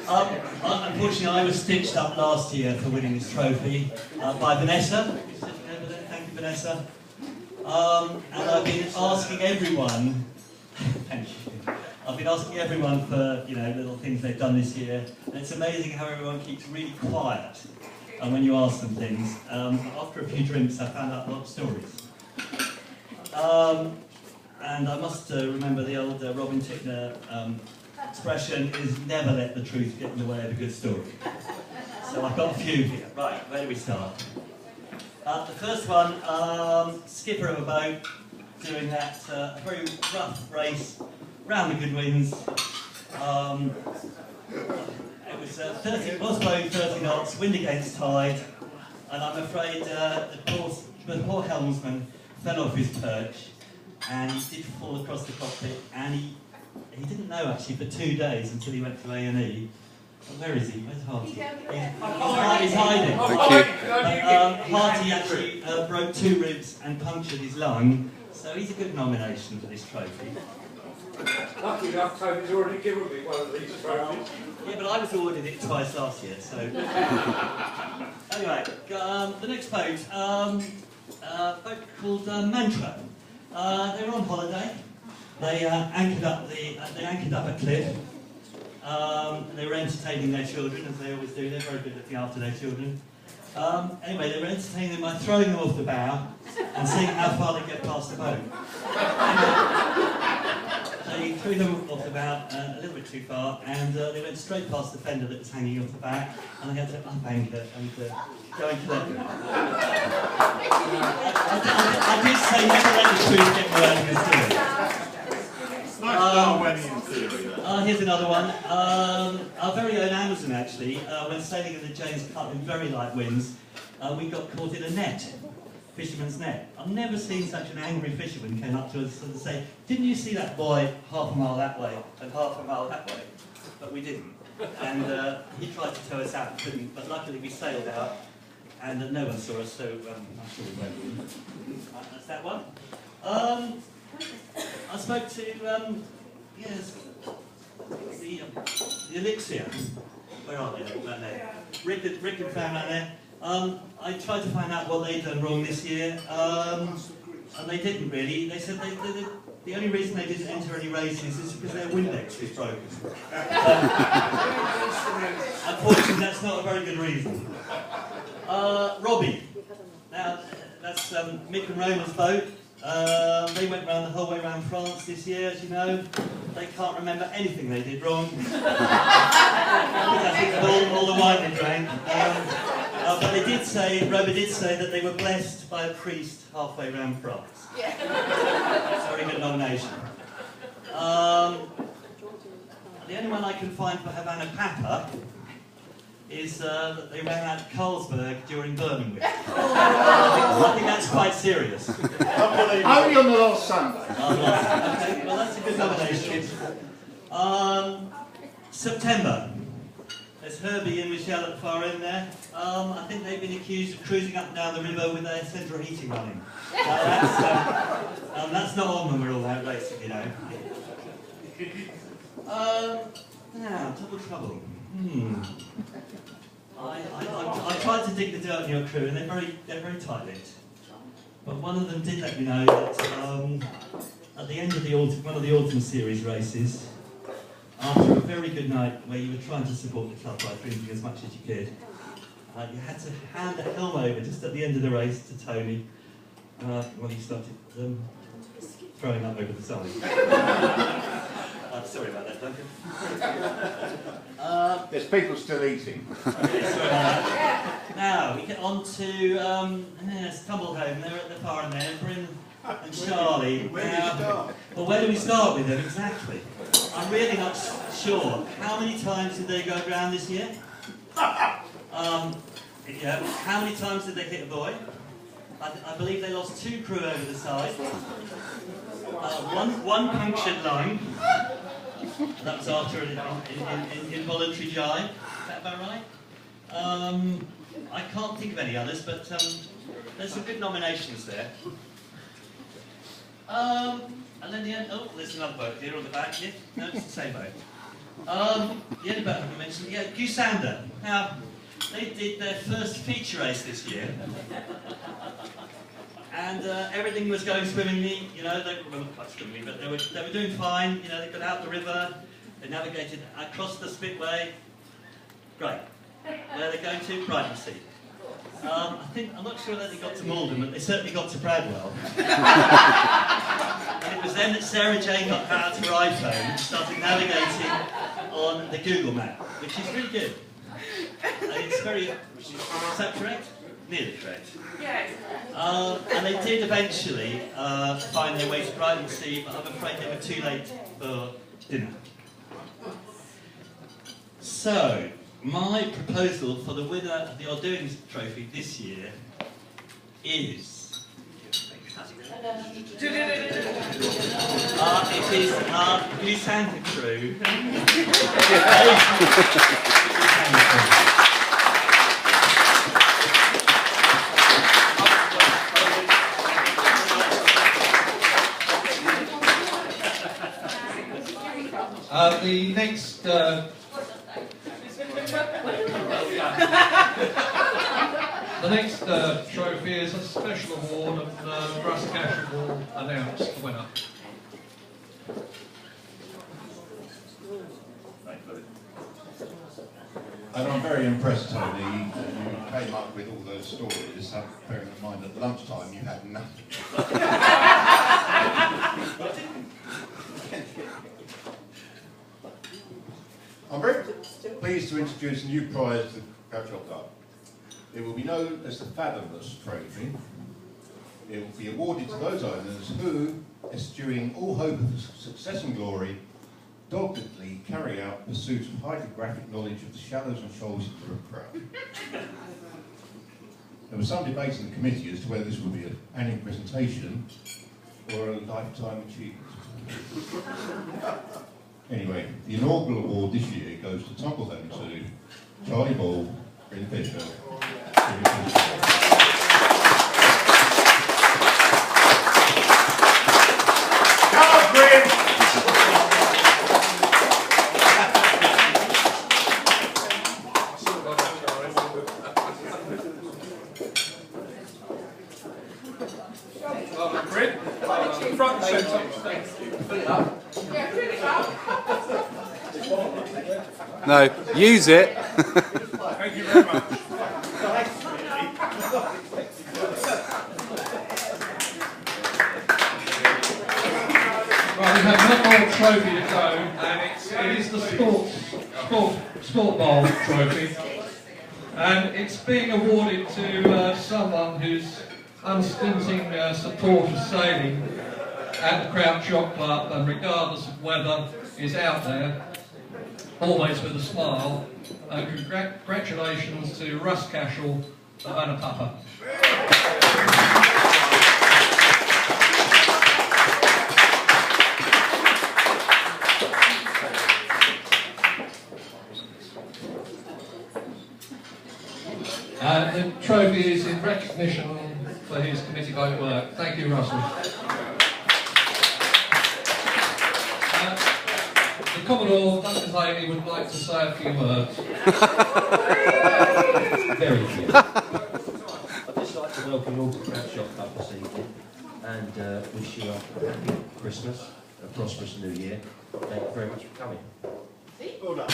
Unfortunately, I was stitched up last year for winning this trophy by Vanessa. Thank you, Vanessa. And I've been asking everyone. Thank you. I've been asking everyone for little things they've done this year, and it's amazing how everyone keeps really quiet when you ask them things. After a few drinks, I found out a lot of stories. And I must remember the old Robin Tickner expression is never let the truth get in the way of a good story. So I've got a few here. Right, where do we start? The first one, skipper of a boat, doing that very rough race round the good winds. It was blowing 30 knots, wind against tide, and I'm afraid the poor helmsman fell off his perch, and he did fall across the cockpit, and he didn't know actually for 2 days until he went to A&E. Where is he? Where's Harty? He's hiding. Harty actually broke 2 ribs and punctured his lung, so he's a good nomination for this trophy. Lucky enough, Tony's already given me one of these trophies. Yeah, but I was awarded it twice last year, so... Anyway, the next boat, a boat called Mantra. They were on holiday. They anchored up a cliff. They were entertaining their children, as they always do. They're very good looking after their children. Anyway, they were entertaining them by throwing them off the bow and seeing how far they get past the boat. They threw them off the bow a little bit too far, and they went straight past the fender that was hanging off the back, and they had to up anchor and go into their... I did say never let the truth get in the way of the story. Here's another one. Our very own Amazon, actually, when sailing in the James Cup in very light winds, we got caught in a net. Fisherman's net. I've never seen such an angry fisherman came up to us and say, "Didn't you see that boy half a mile that way and half a mile that way?" But we didn't. And he tried to tow us out and couldn't, but luckily we sailed out and no one saw us, so I'm sure we won't. That's that one. I spoke to the Elixir. Where are they? Right there. Rick and Fran right there. I tried to find out what they'd done wrong this year, and they didn't really. They said the only reason they didn't enter any races is because their Windex was broken. Unfortunately, that's not a very good reason. Robbie. Now, that's Mick and Roma's boat. They went round the whole way around France this year, as you know. They can't remember anything they did wrong. Because I think of all the wine they drank. But they did say, Roma did say that they were blessed by a priest halfway around France. Yeah. That's a very good nomination. The only one I can find for Havana Papa is that they ran out of Carlsberg during Birmingham. I think that's quite serious. Only on the last Sunday. Okay, well, that's a good nomination. September. There's Herbie and Michelle at the far end there. I think they've been accused of cruising up and down the river with their central heating running. That's not on when we're all out racing, you know. Now, double trouble. I tried to dig the dirt in your crew, and they're very tight-lipped. But one of them did let me know that at the end of one of the autumn series races, after a very good night where you were trying to support the club by drinking as much as you could, you had to hand the helm over just at the end of the race to Tony when he started throwing up over the side. Sorry about that, Duncan. There's people still eating. Okay, sorry about that. Now, we get on to Tumbleholm. They're at the far end there. Bryn and Charlie. Where do you start? Well, where do we start with them, exactly? I'm really not sure. How many times did they go around this year? Yeah. How many times did they hit a buoy? I believe they lost 2 crew over the side. One punctured line. That was after an involuntary jibe. Is that about right? I can't think of any others, but there's some good nominations there. And then the end. Oh, there's another boat here on the back here. No, it's the same boat. The other boat I mentioned, yeah, Goosander. Now, they did their first feature race this year. And everything was going swimmingly, you know, they well, not quite swimmingly, but they were doing fine, you know, they got out the river, they navigated across the spitway. Great. Where are they going to? Brightonsea. I'm not sure that they got to Malden, but they certainly got to Bradwell. And it was then that Sarah Jane got out her iPhone and started navigating on the Google map, which is really good. And it's very, is that correct? Nearly correct. Yes. And they did eventually find their way to Brightonsea, but I'm afraid they were too late for dinner. So, my proposal for the winner of the Ordoings Trophy this year is... it is our Goosander crew. The next trophy is a special award, and Russ Cash will announce the winner. And I'm very impressed, Tony, that you came up with all those stories, bearing in mind at lunchtime you had nothing. I'm very pleased to introduce a new prize to the Yacht Club. It will be known as the Fathomless Trophy. It will be awarded to those owners who, eschewing all hope of success and glory, doggedly carry out pursuits of hydrographic knowledge of the shallows and shoals of the River Prout. There was some debate in the committee as to whether this would be an annual presentation or a lifetime achievement. Anyway, the inaugural award this year goes to tumble home to Charlie Ball, Bryn Fisher, Front and centre. Fill it up. Yeah, fill it up. No, use it. Thank you very much. Right, we have one more trophy to go, and it is the Sport Bowl trophy. And it's being awarded to someone whose unstinting support of sailing at the Crouch Yacht Club, and regardless of weather, is out there, always with a smile. Congratulations to Russ Cashel of Anapapa. The trophy is in recognition for his committee vote work. Thank you, Russell. The Commodore, Duncan Haley, would like to say a few words. Very few. I'd just like to welcome you all to the Crouch Yacht Club this evening and wish you a happy Christmas, a prosperous New Year. Thank you very much for coming. Well done.